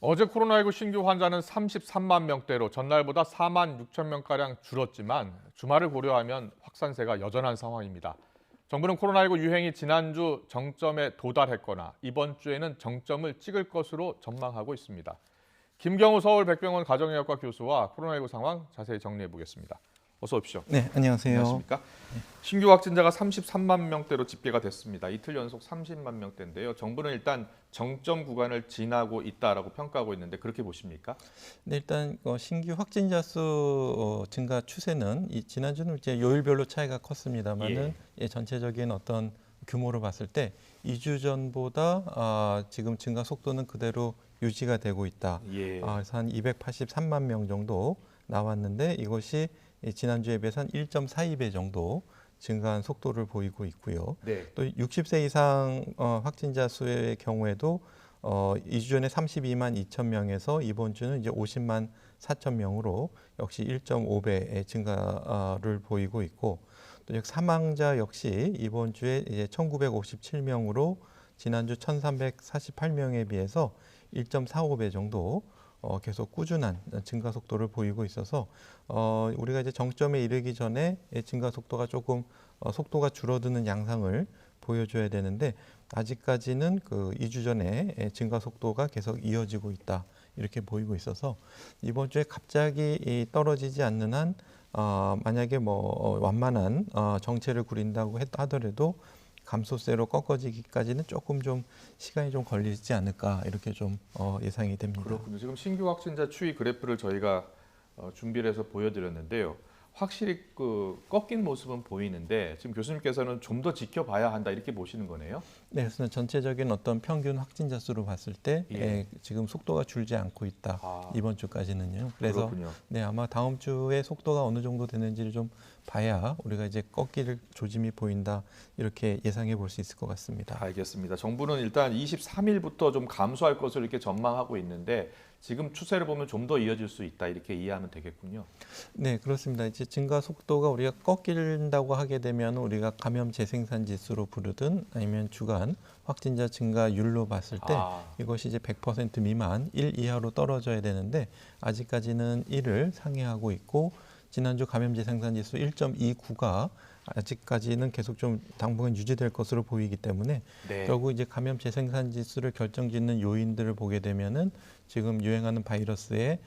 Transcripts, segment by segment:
어제 코로나19 신규 환자는 33만 명대로 전날보다 4만 6천 명가량 줄었지만 주말을 고려하면 확산세가 여전한 상황입니다. 정부는 코로나19 유행이 지난주 정점에 도달했거나 이번 주에는 정점을 찍을 것으로 전망하고 있습니다. 김경우 서울백병원 가정의학과 교수와 코로나19 상황 자세히 정리해 보겠습니다. 어서 오십시오. 네, 안녕하세요. 안녕하십니까? 신규 확진자가 33만 명대로 집계가 됐습니다. 이틀 연속 30만 명대인데요. 정부는 일단 정점 구간을 지나고 있다라고 평가하고 있는데 그렇게 보십니까? 네, 일단 신규 확진자 수 증가 추세는 지난주는 이제 요일별로 차이가 컸습니다만은 전체적인 어떤 규모로 봤을 때 2주 전보다 지금 증가 속도는 그대로 유지가 되고 있다. 그래서 한 283만 명 정도 나왔는데 이것이 지난주에 비해서 한 1.42배 정도 증가한 속도를 보이고 있고요. 네. 또 60세 이상 확진자 수의 경우에도 2주 전에 32만 2천 명에서 이번 주는 이제 50만 4천 명으로 역시 1.5배의 증가를 보이고 있고 또 사망자 역시 이번 주에 이제 1,957명으로 지난주 1,348명에 비해서 1.45배 정도 계속 꾸준한 증가 속도를 보이고 있어서 우리가 이제 정점에 이르기 전에 증가 속도가 조금 속도가 줄어드는 양상을 보여줘야 되는데 아직까지는 그 2주 전에 증가 속도가 계속 이어지고 있다 이렇게 보이고 있어서 이번 주에 갑자기 떨어지지 않는 한 만약에 뭐 완만한 정체를 구린다고 하더라도 감소세로 꺾어지기까지는 조금 좀 시간이 좀 걸리지 않을까 이렇게 좀 예상이 됩니다. 그렇군요. 지금 신규 확진자 추이 그래프를 저희가 준비를 해서 보여드렸는데요. 확실히 그 꺾인 모습은 보이는데 지금 교수님께서는 좀 더 지켜봐야 한다 이렇게 보시는 거네요. 네, 그래서 전체적인 어떤 평균 확진자 수로 봤을 때 지금 속도가 줄지 않고 있다. 이번 주까지는요. 그래서 그렇군요. 네, 아마 다음 주에 속도가 어느 정도 되는지를 좀 봐야 우리가 이제 꺾일 조짐이 보인다 이렇게 예상해 볼 수 있을 것 같습니다. 알겠습니다. 정부는 일단 23일부터 좀 감소할 것으로 이렇게 전망하고 있는데 지금 추세를 보면 좀 더 이어질 수 있다 이렇게 이해하면 되겠군요. 네, 그렇습니다. 이제 증가 속도가 우리가 꺾인다고 하게 되면 우리가 감염 재생산 지수로 부르든 아니면 주간 확진자 증가율로 봤을 때 이것이 이제 100% 미만 1 이하로 떨어져야 되는데 아직까지는 1을 상회하고 있고 지난주 감염 재생산 지수 1.29가 아직까지는 계속 좀 당분간 유지될 것으로 보이기 때문에 결국 이제 감염 재생산 지수를 결정짓는 요인들을 보게 되면은 지금 유행하는 바이러스의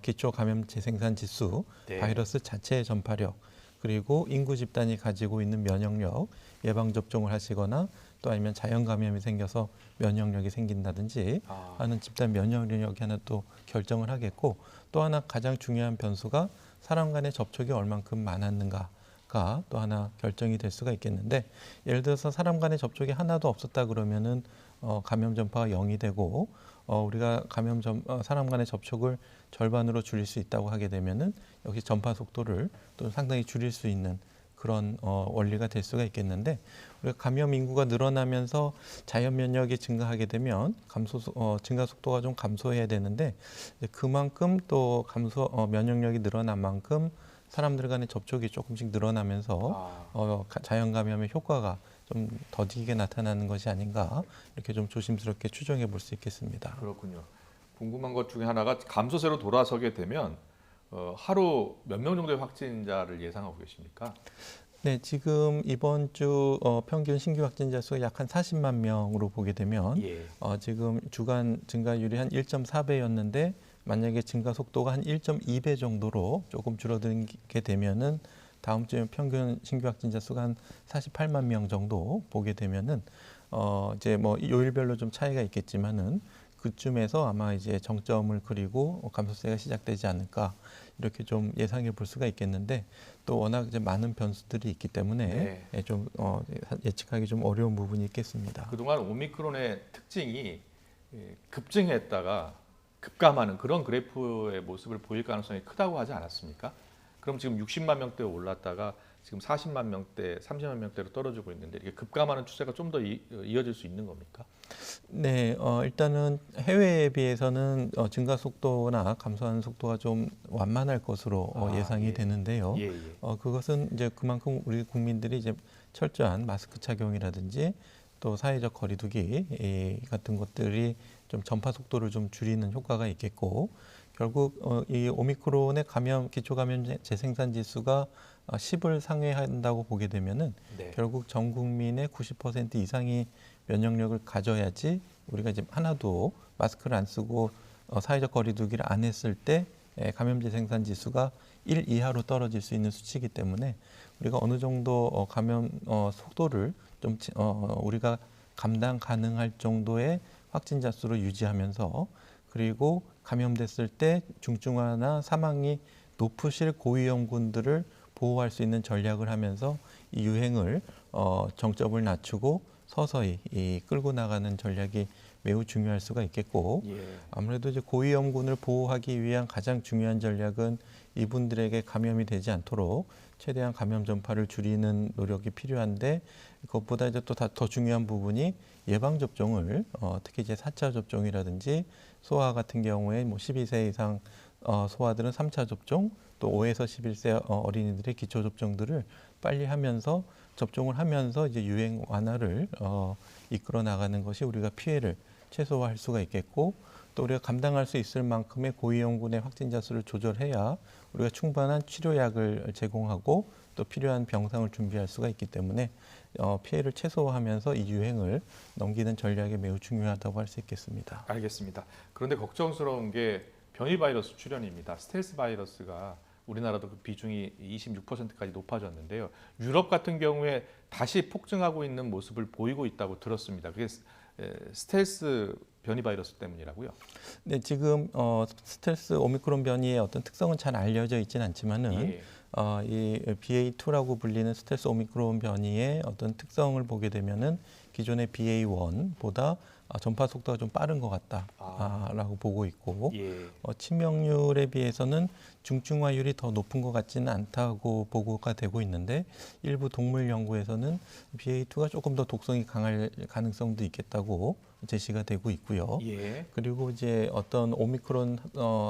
기초 감염 재생산 지수, 바이러스 자체의 전파력, 그리고 인구 집단이 가지고 있는 면역력, 예방 접종을 하시거나 또 아니면 자연 감염이 생겨서 면역력이 생긴다든지 하는 집단 면역력이 하나 또 결정을 하겠고 또 하나 가장 중요한 변수가 사람 간의 접촉이 얼만큼 많았는가가 또 하나 결정이 될 수가 있겠는데 예를 들어서 사람 간의 접촉이 하나도 없었다 그러면은 감염 전파가 0이 되고 우리가 사람 간의 접촉을 절반으로 줄일 수 있다고 하게 되면은 역시 전파 속도를 또 상당히 줄일 수 있는 그런 원리가 될 수가 있겠는데 우리가 감염 인구가 늘어나면서 자연 면역이 증가하게 되면 증가 속도가 좀 감소해야 되는데 그만큼 또 면역력이 늘어난 만큼 사람들 간의 접촉이 조금씩 늘어나면서 자연 감염의 효과가 좀 더디게 나타나는 것이 아닌가 이렇게 좀 조심스럽게 추정해 볼 수 있겠습니다. 그렇군요. 궁금한 것 중에 하나가 감소세로 돌아서게 되면 하루 몇 명 정도의 확진자를 예상하고 계십니까? 네, 지금 이번 주 평균 신규 확진자 수가 약 한 40만 명으로 보게 되면 지금 주간 증가율이 한 1.4배였는데 만약에 증가 속도가 한 1.2배 정도로 조금 줄어들게 되면은 다음 주에 평균 신규 확진자 수가 한 48만 명 정도 보게 되면은 이제 뭐 요일별로 좀 차이가 있겠지만은 그쯤에서 아마 이제 정점을 그리고 감소세가 시작되지 않을까 이렇게 좀 예상해 볼 수가 있겠는데 또 워낙 이제 많은 변수들이 있기 때문에 좀 예측하기 좀 어려운 부분이 있겠습니다. 그동안 오미크론의 특징이 급증했다가 급감하는 그런 그래프의 모습을 보일 가능성이 크다고 하지 않았습니까? 그럼 지금 60만 명대에 올랐다가 지금 40만 명대, 30만 명대로 떨어지고 있는데 이렇게 급감하는 추세가 좀 더 이어질 수 있는 겁니까? 네, 일단은 해외에 비해서는 증가 속도나 감소하는 속도가 좀 완만할 것으로 예상이 되는데요. 그것은 이제 그만큼 우리 국민들이 이제 철저한 마스크 착용이라든지 또 사회적 거리두기 같은 것들이 좀 전파 속도를 좀 줄이는 효과가 있겠고 결국 이 오미크론의 기초 감염 재생산 지수가 10을 상회한다고 보게 되면은 네. 결국 전 국민의 90% 이상이 면역력을 가져야지 우리가 이제 하나도 마스크를 안 쓰고 사회적 거리두기를 안 했을 때 감염 재생산 지수가 1 이하로 떨어질 수 있는 수치이기 때문에 우리가 어느 정도 감염 속도를 좀 우리가 감당 가능할 정도의 확진자 수를 유지하면서 그리고 감염됐을 때 중증화나 사망이 높으실 고위험군들을 보호할 수 있는 전략을 하면서 이 유행을 정점을 낮추고 서서히 끌고 나가는 전략이 매우 중요할 수가 있겠고 아무래도 이제 고위험군을 보호하기 위한 가장 중요한 전략은 이분들에게 감염이 되지 않도록 최대한 감염 전파를 줄이는 노력이 필요한데 그것보다 이제 또 더 중요한 부분이 예방 접종을 특히 이제 4차 접종이라든지 소아 같은 경우에 뭐 12세 이상 소아들은 3차 접종 또 5에서 11세 어린이들의 기초 접종들을 빨리 하면서 접종을 하면서 이제 유행 완화를 이끌어 나가는 것이 우리가 피해를 최소화할 수가 있겠고 또 우리가 감당할 수 있을 만큼의 고위험군의 확진자 수를 조절해야 우리가 충분한 치료약을 제공하고 또 필요한 병상을 준비할 수가 있기 때문에 피해를 최소화하면서 이 유행을 넘기는 전략이 매우 중요하다고 할 수 있겠습니다. 알겠습니다. 그런데 걱정스러운 게 변이 바이러스 출현입니다. 스텔스 바이러스가 우리나라도 그 비중이 26%까지 높아졌는데요. 유럽 같은 경우에 다시 폭증하고 있는 모습을 보이고 있다고 들었습니다. 그게 스텔스 변이 바이러스 때문이라고요? 네, 지금 스텔스 오미크론 변이의 어떤 특성은 잘 알려져 있지는 않지만은 이 BA2라고 불리는 스텔스 오미크론 변이의 어떤 특성을 보게 되면은 기존의 BA1보다 전파 속도가 좀 빠른 것 같다라고 보고 있고 치명률에 비해서는 중증화율이 더 높은 것 같지는 않다고 보고가 되고 있는데 일부 동물 연구에서는 BA2가 조금 더 독성이 강할 가능성도 있겠다고 제시가 되고 있고요. 그리고 이제 어떤 오미크론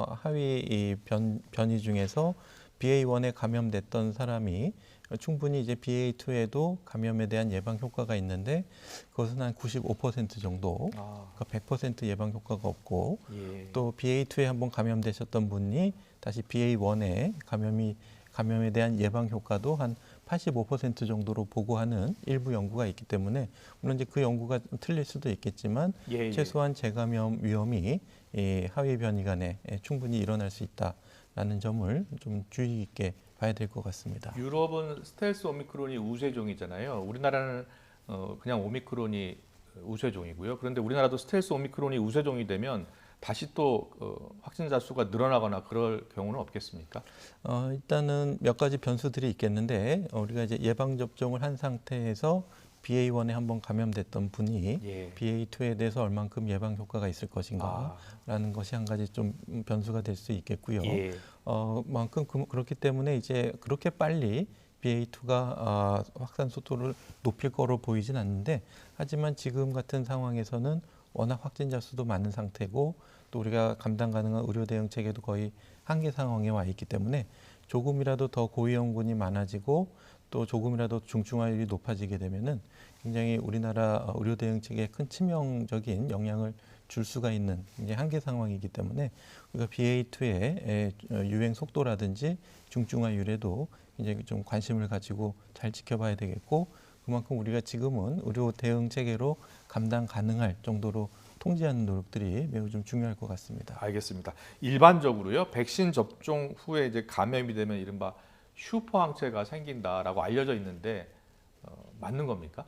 하위 이 변이 중에서 BA1에 감염됐던 사람이 충분히 이제 BA2에도 감염에 대한 예방 효과가 있는데 그것은 한 95% 정도, 그러니까 100% 예방 효과가 없고 또 BA2에 한번 감염되셨던 분이 다시 BA1에 감염에 대한 예방 효과도 한 85% 정도로 보고하는 일부 연구가 있기 때문에 물론 이제 그 연구가 틀릴 수도 있겠지만 최소한 재감염 위험이 하위 변이 간에 충분히 일어날 수 있다라는 점을 좀 주의 깊게 봐야 될 것 같습니다. 유럽은 스텔스 오미크론이 우세종이잖아요. 우리나라는 그냥 오미크론이 우세종이고요. 그런데 우리나라도 스텔스 오미크론이 우세종이 되면 다시 또 확진자 수가 늘어나거나 그럴 경우는 없겠습니까? 일단은 몇 가지 변수들이 있겠는데 우리가 이제 예방 접종을 한 상태에서 BA1에 한번 감염됐던 분이 BA2에 대해서 얼만큼 예방 효과가 있을 것인가라는 것이 한 가지 좀 변수가 될 수 있겠고요. 그렇기 때문에 이제 그렇게 빨리 BA2가 확산 속도를 높일 거로 보이진 않는데 하지만 지금 같은 상황에서는 워낙 확진자 수도 많은 상태고 또 우리가 감당 가능한 의료 대응 체계도 거의 한계 상황에 와 있기 때문에 조금이라도 더 고위험군이 많아지고 또 조금이라도 중증화율이 높아지게 되면은 굉장히 우리나라 의료 대응 체계에 큰 치명적인 영향을 줄 수가 있는 굉장히 한계 상황이기 때문에 우리가 BA2의 유행 속도라든지 중증화율에도 굉장히 좀 관심을 가지고 잘 지켜봐야 되겠고 그만큼 우리가 지금은 의료 대응 체계로 감당 가능할 정도로 통제하는 노력들이 매우 좀 중요할 것 같습니다. 알겠습니다. 일반적으로요, 백신 접종 후에 이제 감염이 되면 이른바 슈퍼 항체가 생긴다라고 알려져 있는데 맞는 겁니까?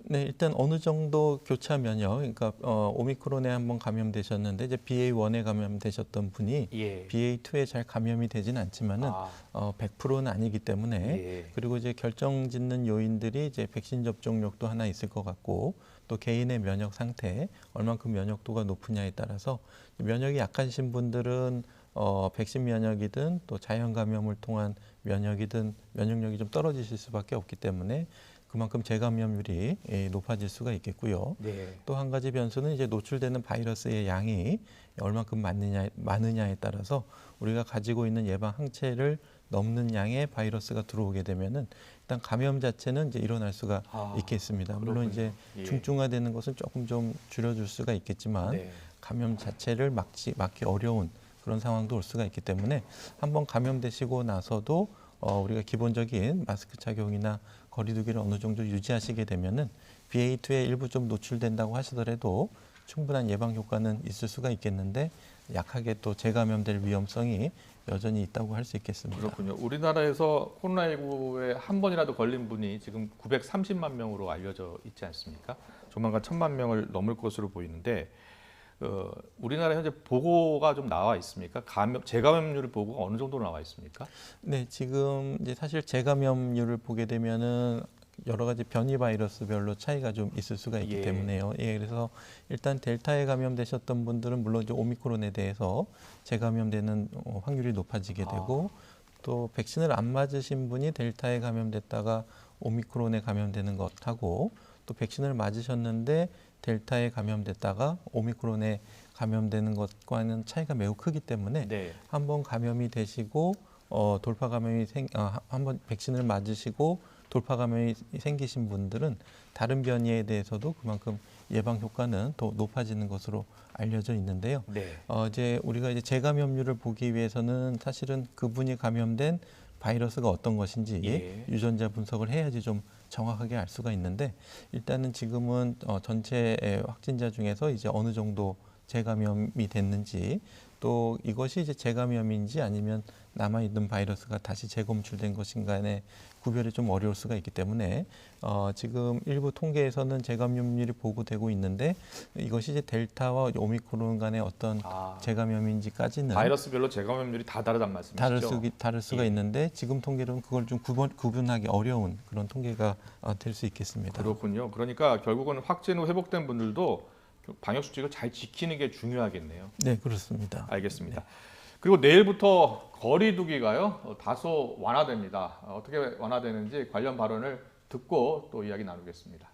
네, 일단 어느 정도 교차 면역, 그러니까 오미크론에 한번 감염되셨는데 이제 BA1에 감염되셨던 분이 BA2에 잘 감염이 되지는 않지만은 100%는 아니기 때문에 그리고 이제 결정짓는 요인들이 이제 백신 접종력도 하나 있을 것 같고 또 개인의 면역 상태, 얼만큼 면역도가 높으냐에 따라서 면역이 약하신 분들은 백신 면역이든 또 자연 감염을 통한 면역이든 면역력이 좀 떨어지실 수밖에 없기 때문에 그만큼 재감염률이 높아질 수가 있겠고요. 또 한 가지 변수는 이제 노출되는 바이러스의 양이 얼만큼 많으냐에 따라서 우리가 가지고 있는 예방 항체를 넘는 양의 바이러스가 들어오게 되면은 일단 감염 자체는 이제 일어날 수가 있겠습니다. 물론 이제 중증화되는 것은 조금 좀 줄여줄 수가 있겠지만 감염 자체를 막기 어려운 그런 상황도 올 수가 있기 때문에 한번 감염되시고 나서도 우리가 기본적인 마스크 착용이나 거리 두기를 어느 정도 유지하시게 되면은 BA2에 일부 좀 노출된다고 하시더라도 충분한 예방 효과는 있을 수가 있겠는데 약하게 또 재감염될 위험성이 여전히 있다고 할 수 있겠습니다. 그렇군요. 우리나라에서 코로나19에 한 번이라도 걸린 분이 지금 930만 명으로 알려져 있지 않습니까? 조만간 1000만 명을 넘을 것으로 보이는데 우리나라 현재 보고가 좀 나와 있습니까? 재감염률 보고가 어느 정도로 나와 있습니까? 네, 지금 이제 사실 재감염률을 보게 되면은 여러 가지 변이 바이러스별로 차이가 좀 있을 수가 있기 때문에요. 예, 그래서 일단 델타에 감염되셨던 분들은 물론 이제 오미크론에 대해서 재감염되는 확률이 높아지게 되고 또 백신을 안 맞으신 분이 델타에 감염됐다가 오미크론에 감염되는 것하고 또 백신을 맞으셨는데 델타에 감염됐다가 오미크론에 감염되는 것과는 차이가 매우 크기 때문에 네. 한번 감염이 되시고 돌파 감염이 한번 백신을 맞으시고 돌파 감염이 생기신 분들은 다른 변이에 대해서도 그만큼 예방 효과는 더 높아지는 것으로 알려져 있는데요. 네. 이제 우리가 이제 재감염률을 보기 위해서는 사실은 그분이 감염된 바이러스가 어떤 것인지 유전자 분석을 해야지 좀 정확하게 알 수가 있는데 일단은 지금은 전체 확진자 중에서 이제 어느 정도 재감염이 됐는지 또 이것이 이제 재감염인지 아니면 남아있는 바이러스가 다시 재검출된 것인가에 구별이 좀 어려울 수가 있기 때문에 지금 일부 통계에서는 재감염률이 보고되고 있는데 이것이 이제 델타와 오미크론 간의 어떤 재감염인지까지는 바이러스별로 재감염률이 다 다르단 말씀이시죠? 다를 수가 있는데 지금 통계로는 그걸 좀 구분하기 어려운 그런 통계가 될 수 있겠습니다. 그렇군요. 그러니까 결국은 확진 후 회복된 분들도 방역 수칙을 잘 지키는 게 중요하겠네요. 네, 그렇습니다. 알겠습니다. 네. 그리고 내일부터 거리 두기가요 다소 완화됩니다. 어떻게 완화되는지 관련 발언을 듣고 또 이야기 나누겠습니다.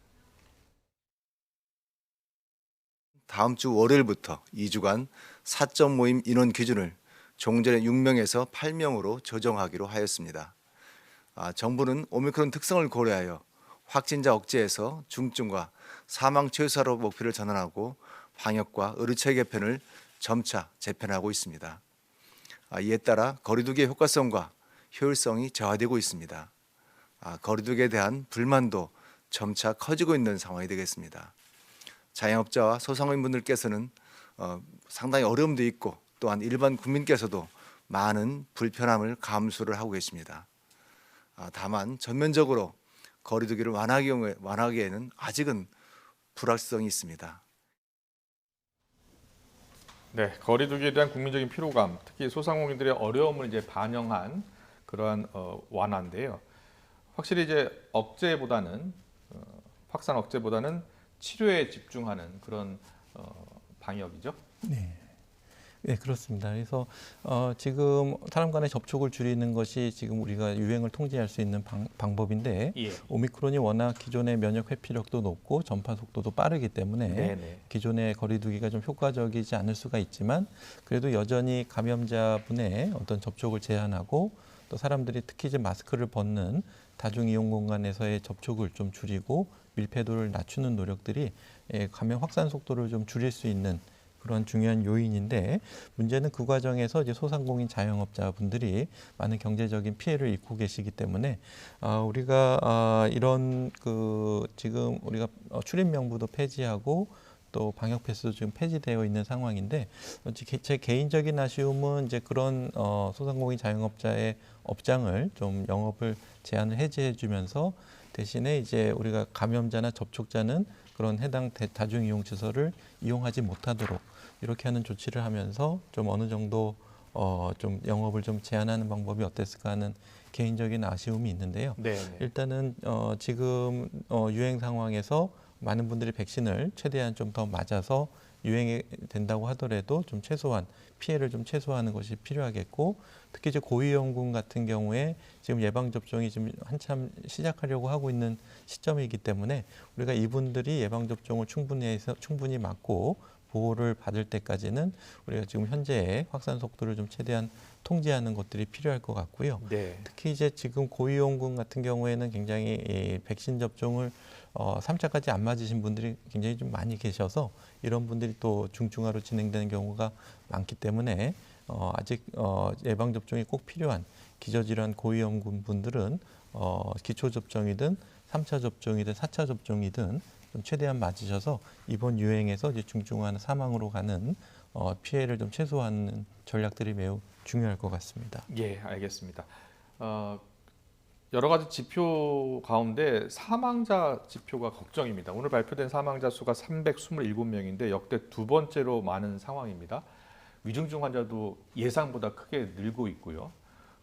다음 주 월요일부터 2주간 사적 모임 인원 기준을 종전의 6명에서 8명으로 조정하기로 하였습니다. 정부는 오미크론 특성을 고려하여 확진자 억제에서 중증과 사망 최소화로 목표를 전환하고 방역과 의료체계 개편을 점차 재편하고 있습니다. 이에 따라 거리두기의 효과성과 효율성이 저하되고 있습니다. 거리두기에 대한 불만도 점차 커지고 있는 상황이 되겠습니다. 자영업자와 소상공인분들께서는 상당히 어려움도 있고 또한 일반 국민께서도 많은 불편함을 감수를 하고 계십니다. 다만 전면적으로 거리두기를 완화하기에는 아직은 불확실성이 있습니다. 네, 거리두기에 대한 국민적인 피로감, 특히 소상공인들의 어려움을 이제 반영한 그러한 완화인데요. 확실히 이제 확산 억제보다는 치료에 집중하는 그런 방역이죠. 네. 네, 그렇습니다. 그래서 지금 사람 간의 접촉을 줄이는 것이 지금 우리가 유행을 통제할 수 있는 방법인데 오미크론이 워낙 기존의 면역 회피력도 높고 전파 속도도 빠르기 때문에 기존의 거리두기가 좀 효과적이지 않을 수가 있지만 그래도 여전히 감염자분의 어떤 접촉을 제한하고 또 사람들이 특히 이제 마스크를 벗는 다중이용 공간에서의 접촉을 좀 줄이고 밀폐도를 낮추는 노력들이 감염 확산 속도를 좀 줄일 수 있는 그런 중요한 요인인데 문제는 그 과정에서 이제 소상공인 자영업자분들이 많은 경제적인 피해를 입고 계시기 때문에 우리가 이런 지금 우리가 출입 명부도 폐지하고 또 방역 패스도 지금 폐지되어 있는 상황인데 제 개인적인 아쉬움은 이제 그런 소상공인 자영업자의 업장을 좀 영업을 제한을 해제해주면서 대신에 이제 우리가 감염자나 접촉자는 그런 해당 다중이용시설을 이용하지 못하도록 이렇게 하는 조치를 하면서 좀 어느 정도 좀 영업을 좀 제한하는 방법이 어땠을까 하는 개인적인 아쉬움이 있는데요. 일단은 지금 유행 상황에서 많은 분들이 백신을 최대한 좀 더 맞아서 유행이 된다고 하더라도 좀 최소한 피해를 좀 최소화하는 것이 필요하겠고 특히 이제 고위험군 같은 경우에 지금 예방 접종이 지금 한참 시작하려고 하고 있는 시점이기 때문에 우리가 이분들이 예방 접종을 충분히 맞고 보호를 받을 때까지는 우리가 지금 현재의 확산 속도를 좀 최대한 통제하는 것들이 필요할 것 같고요. 특히 이제 지금 고위험군 같은 경우에는 굉장히 백신 접종을 3차까지 안 맞으신 분들이 굉장히 좀 많이 계셔서 이런 분들이 또 중증화로 진행되는 경우가 많기 때문에 아직 예방 접종이 꼭 필요한 기저질환 고위험군 분들은 기초 접종이든 3차 접종이든 4차 접종이든 좀 최대한 맞으셔서 이번 유행에서 이제 중증화나 사망으로 가는 피해를 좀 최소화하는 전략들이 매우 중요할 것 같습니다. 예, 알겠습니다. 여러 가지 지표 가운데 사망자 지표가 걱정입니다. 오늘 발표된 사망자 수가 327명인데 역대 두 번째로 많은 상황입니다. 위중증 환자도 예상보다 크게 늘고 있고요.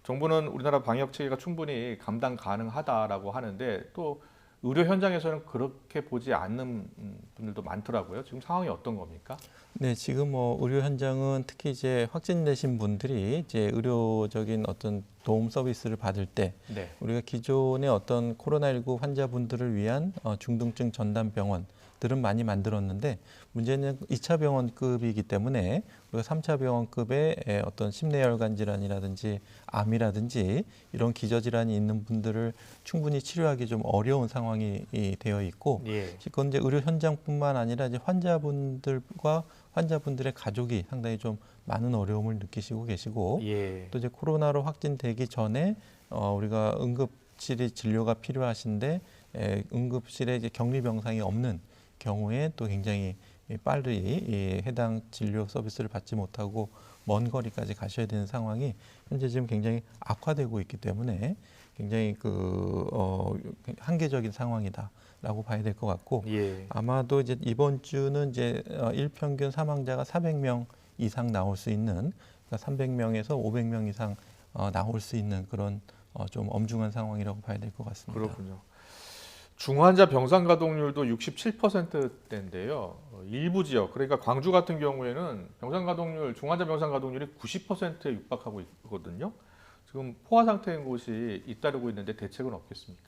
정부는 우리나라 방역 체계가 충분히 감당 가능하다라고 하는데 또 의료 현장에서는 그렇게 보지 않는 분들도 많더라고요. 지금 상황이 어떤 겁니까? 네, 지금 의료 현장은 특히 이제 확진되신 분들이 이제 의료적인 어떤 도움 서비스를 받을 때 네. 우리가 기존의 어떤 코로나19 환자분들을 위한 중등증 전담 병원들은 많이 만들었는데 문제는 2차 병원급이기 때문에 우리가 3차 병원급의 어떤 심내혈관 질환이라든지 암이라든지 이런 기저질환이 있는 분들을 충분히 치료하기 좀 어려운 상황이 되어 있고 예. 그건 이제 의료 현장뿐만 아니라 이제 환자분들과 환자분들의 가족이 상당히 좀 많은 어려움을 느끼시고 계시고 예. 또 이제 코로나로 확진되기 전에 우리가 응급실이 진료가 필요하신데 응급실에 이제 격리 병상이 없는 경우에 또 굉장히 빨리 해당 진료 서비스를 받지 못하고 먼 거리까지 가셔야 되는 상황이 현재 지금 굉장히 악화되고 있기 때문에 굉장히 한계적인 상황이다라고 봐야 될 것 같고 예. 아마도 이제 이번 주는 이제 일평균 사망자가 400명 이상 나올 수 있는 그러니까 300명에서 500명 이상 나올 수 있는 그런 좀 엄중한 상황이라고 봐야 될 것 같습니다. 그렇군요. 중환자 병상 가동률도 67%대인데요. 일부 지역, 그러니까 광주 같은 경우에는 병상 가동률, 중환자 병상 가동률이 90%에 육박하고 있거든요. 지금 포화 상태인 곳이 잇따르고 있는데 대책은 없겠습니까?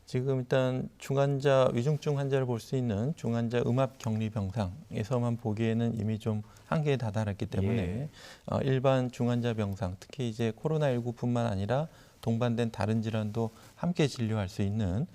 지금 일단 중환자 위중증 환자를 볼 수 있는 중환자 음압 격리 병상에서만 보기에는 이미 좀 한계에 다다랐기 때문에 일반 중환자 병상, 특히 이제 코로나19뿐만 아니라 동반된 다른 질환도 함께 진료할 수 있는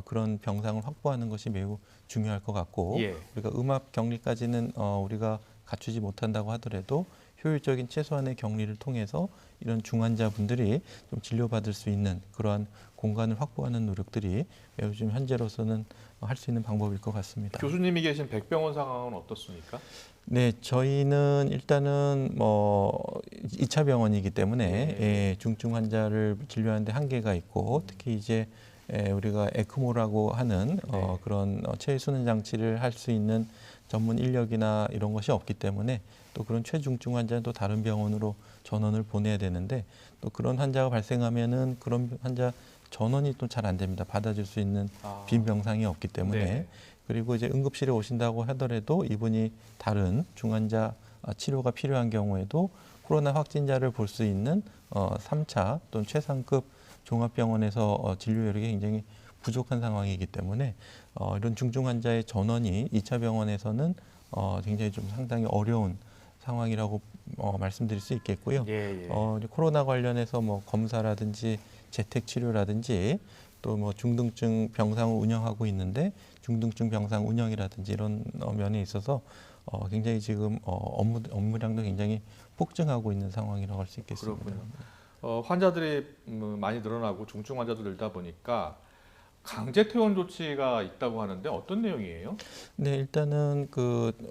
그런 병상을 확보하는 것이 매우 중요할 것 같고 우리가 음압 격리까지는 우리가 갖추지 못한다고 하더라도 효율적인 최소한의 격리를 통해서 이런 중환자분들이 좀 진료받을 수 있는 그러한 공간을 확보하는 노력들이 매우 좀 현재로서는 할 수 있는 방법일 것 같습니다. 교수님이 계신 백병원 상황은 어떻습니까? 네, 저희는 일단은 2차 병원이기 때문에 중증 환자를 진료하는데 한계가 있고 특히 이제 우리가 에크모라고 하는 그런 체외순환 장치를 할 수 있는 전문 인력이나 이런 것이 없기 때문에 또 그런 최중증 환자는 또 다른 병원으로 전원을 보내야 되는데 또 그런 환자가 발생하면은 그런 환자 전원이 또 잘 안 됩니다. 받아줄 수 있는 빈 병상이 없기 때문에 그리고 이제 응급실에 오신다고 하더라도 이분이 다른 중환자 치료가 필요한 경우에도 코로나 확진자를 볼 수 있는 3차 또는 최상급 종합병원에서 진료 여력이 굉장히 부족한 상황이기 때문에 이런 중증 환자의 전원이 2차 병원에서는 굉장히 좀 상당히 어려운 상황이라고 말씀드릴 수 있겠고요. 코로나 관련해서 뭐 검사라든지 재택 치료라든지 또 뭐 중등증 병상을 운영하고 있는데 중등증 병상 운영이라든지 이런 면에 있어서 굉장히 지금 업무량도 굉장히 폭증하고 있는 상황이라고 할 수 있겠습니다. 그렇군요. 환자들이 많이 늘어나고 중증 환자도 늘다 보니까 강제 퇴원 조치가 있다고 하는데 어떤 내용이에요? 네, 일단은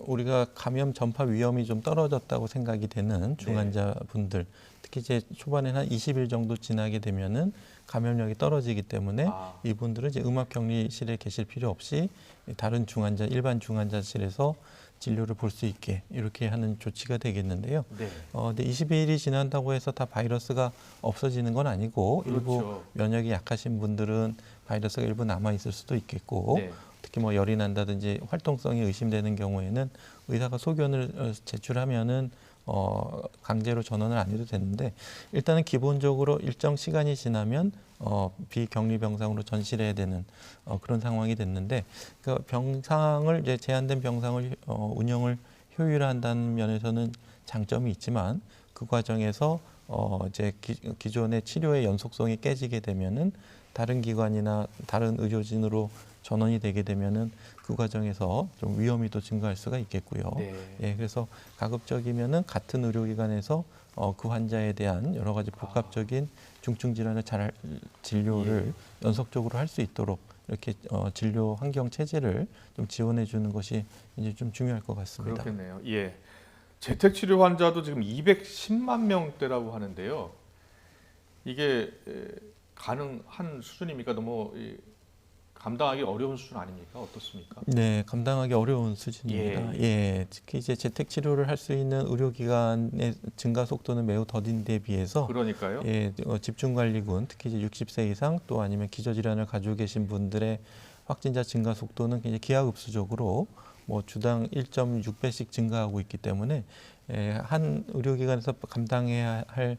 우리가 감염 전파 위험이 좀 떨어졌다고 생각이 되는 중환자분들, 특히 이제 초반에는 한 20일 정도 지나게 되면은 감염력이 떨어지기 때문에 이분들은 이제 음압격리실에 계실 필요 없이 다른 중환자, 일반 중환자실에서 진료를 볼 수 있게 이렇게 하는 조치가 되겠는데요. 근데 20일이 지난다고 해서 다 바이러스가 없어지는 건 아니고 일부 면역이 약하신 분들은 바이러스가 일부 남아 있을 수도 있겠고 특히 뭐 열이 난다든지 활동성이 의심되는 경우에는 의사가 소견을 제출하면은 강제로 전원을 안 해도 되는데 일단은 기본적으로 일정 시간이 지나면 비격리 병상으로 전실해야 되는 그런 상황이 됐는데 그 병상을 이제 제한된 병상을 운영을 효율화한다는 면에서는 장점이 있지만 그 과정에서 이제 기존의 치료의 연속성이 깨지게 되면은 다른 기관이나 다른 의료진으로 전원이 되게 되면은 그 과정에서 좀 위험이 또 증가할 수가 있겠고요. 네. 예, 그래서 가급적이면은 같은 의료기관에서 그 환자에 대한 여러 가지 복합적인 중증 질환을 잘 진료를 연속적으로 할 수 있도록 이렇게 진료 환경 체제를 좀 지원해 주는 것이 이제 좀 중요할 것 같습니다. 그렇겠네요. 예. 재택 치료 환자도 지금 210만 명대라고 하는데요. 이게 가능한 수준입니까? 너무 감당하기 어려운 수준 아닙니까? 어떻습니까? 네, 감당하기 어려운 수준입니다. 예, 특히 이제 재택 치료를 할 수 있는 의료기관의 증가 속도는 매우 더딘 데 비해서 그러니까요. 예, 집중관리군, 특히 이제 60세 이상 또 아니면 기저질환을 가지고 계신 분들의 확진자 증가 속도는 굉장히 기하급수적으로 뭐 주당 1.6배씩 증가하고 있기 때문에 한 의료기관에서 감당해야 할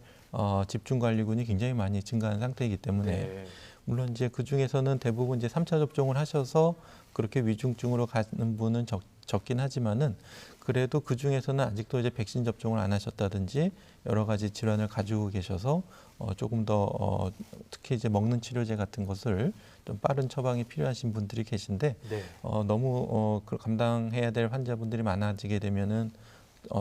집중관리군이 굉장히 많이 증가한 상태이기 때문에 네. 물론 이제 그 중에서는 대부분 이제 3차 접종을 하셔서 그렇게 위중증으로 가는 분은 적긴 하지만은 그래도 그 중에서는 아직도 이제 백신 접종을 안 하셨다든지 여러 가지 질환을 가지고 계셔서 조금 더 특히 이제 먹는 치료제 같은 것을 좀 빠른 처방이 필요하신 분들이 계신데 네. 너무 감당해야 될 환자분들이 많아지게 되면은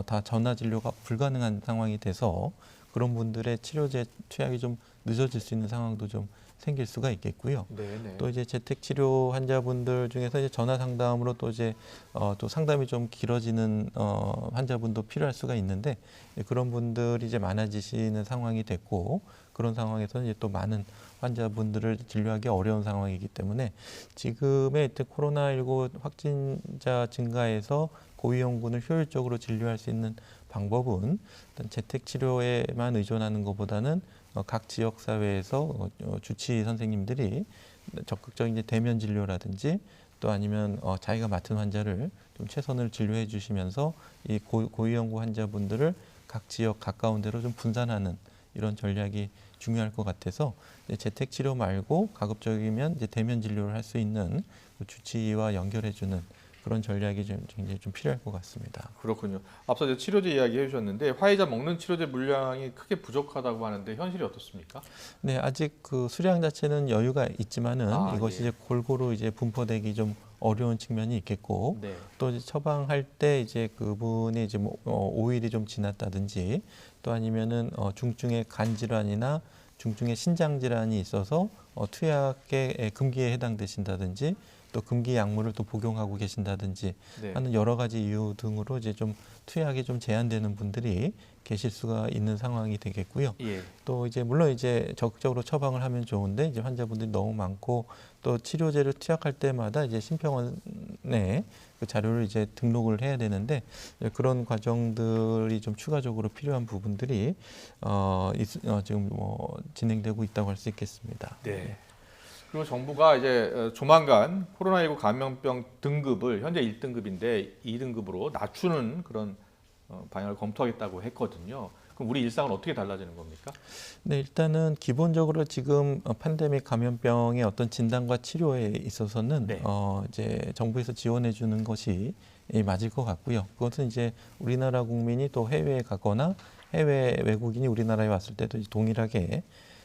다 전화 진료가 불가능한 상황이 돼서 그런 분들의 치료제 투약이 좀 늦어질 수 있는 상황도 좀 생길 수가 있겠고요. 네네. 또 이제 재택 치료 환자분들 중에서 이제 전화 상담으로 또 이제 또 상담이 좀 길어지는 환자분도 필요할 수가 있는데 그런 분들이 이제 많아지시는 상황이 됐고 그런 상황에서는 이제 또 많은 환자분들을 진료하기 어려운 상황이기 때문에 지금의 코로나19 확진자 증가에서 고위험군을 효율적으로 진료할 수 있는 방법은 일단 재택 치료에만 의존하는 것보다는 각 지역 사회에서 주치 선생님들이 적극적인 이제 대면 진료라든지 또 아니면 자기가 맡은 환자를 좀 최선을 진료해 주시면서 이 고위험군 환자분들을 각 지역 가까운 데로 좀 분산하는 이런 전략이 중요할 것 같아서 재택 치료 말고 가급적이면 이제 대면 진료를 할 수 있는 주치의와 연결해 주는 그런 전략이 좀 굉장히 좀 필요할 것 같습니다. 그렇군요. 앞서 이제 치료제 이야기 해주셨는데 화이자 먹는 치료제 물량이 크게 부족하다고 하는데 현실이 어떻습니까? 네, 아직 그 수량 자체는 여유가 있지만은 이것이 예. 이제 골고루 이제 분포되기 좀 어려운 측면이 있겠고 네. 또 이제 처방할 때 이제 그분이 이제 뭐 5일이 좀 지났다든지 또 아니면은 중증의 간 질환이나 중증의 신장 질환이 있어서 투약의 금기에 해당되신다든지 또 금기 약물을 또 복용하고 계신다든지 네. 하는 여러 가지 이유 등으로 이제 좀 투약이 좀 제한되는 분들이 계실 수가 있는 상황이 되겠고요. 예. 또 이제 물론 이제 적극적으로 처방을 하면 좋은데 이제 환자분들이 너무 많고 또 치료제를 투약할 때마다 이제 심평원에 그 자료를 이제 등록을 해야 되는데 그런 과정들이 좀 추가적으로 필요한 부분들이 지금 뭐 진행되고 있다고 할 수 있겠습니다. 네. 그리고 정부가 이제 조만간 코로나19 감염병 등급을 현재 1등급인데 2등급으로 낮추는 그런 방향을 검토하겠다고 했거든요. 그럼 우리 일상은 어떻게 달라지는 겁니까? 네, 일단은 기본적으로 지금 팬데믹 감염병의 어떤 진단과 치료에 있어서는 네. 이제 정부에서 지원해 주는 것이 맞을 것 같고요. 그것은 이제 우리나라 국민이 또 해외에 가거나 해외 외국인이 우리나라에 왔을 때도 동일하게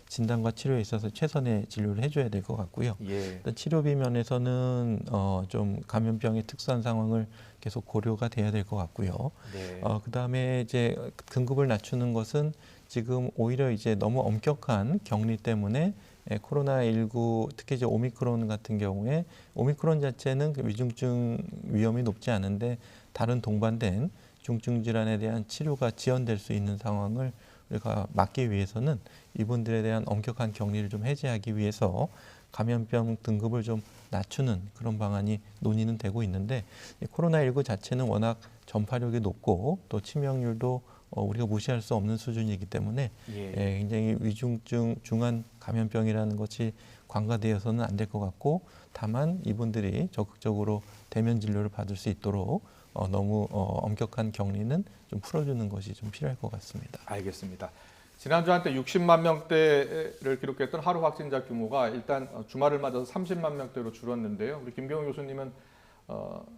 진단과 치료에 있어서 최선의 진료를 해줘야 될 것 같고요. 예. 일단 치료비 면에서는 좀 감염병의 특수한 상황을 계속 고려가 돼야 될 것 같고요. 네. 그다음에 이제 등급을 낮추는 것은 지금 오히려 이제 너무 엄격한 격리 때문에 코로나19 특히 이제 오미크론 같은 경우에 오미크론 자체는 그 위중증 위험이 높지 않은데 다른 동반된 중증 질환에 대한 치료가 지연될 수 있는 상황을 우리가 막기 위해서는 이분들에 대한 엄격한 격리를 좀 해제하기 위해서 감염병 등급을 좀 낮추는 그런 방안이 논의는 되고 있는데 코로나19 자체는 워낙 전파력이 높고 또 치명률도 우리가 무시할 수 없는 수준이기 때문에 예. 굉장히 위중증 중한 감염병이라는 것이 관가되어서는 안 될 것 같고 다만 이분들이 적극적으로 대면 진료를 받을 수 있도록 너무 엄격한 격리는 좀 풀어주는 것이 좀 필요할 것 같습니다. 알겠습니다. 지난주 한때 60만 명대를 기록했던 하루 확진자 규모가 일단 주말을 맞아서 30만 명대로 줄었는데요. 우리 김병우 교수님은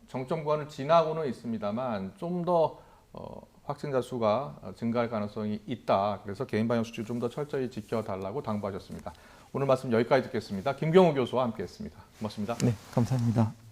정점 구간을 지나고는 있습니다만 좀 더 확진자 수가 증가할 가능성이 있다. 그래서 개인 방역 수칙을 좀 더 철저히 지켜달라고 당부하셨습니다. 오늘 말씀 여기까지 듣겠습니다. 김경호 교수와 함께했습니다. 고맙습니다. 네, 감사합니다.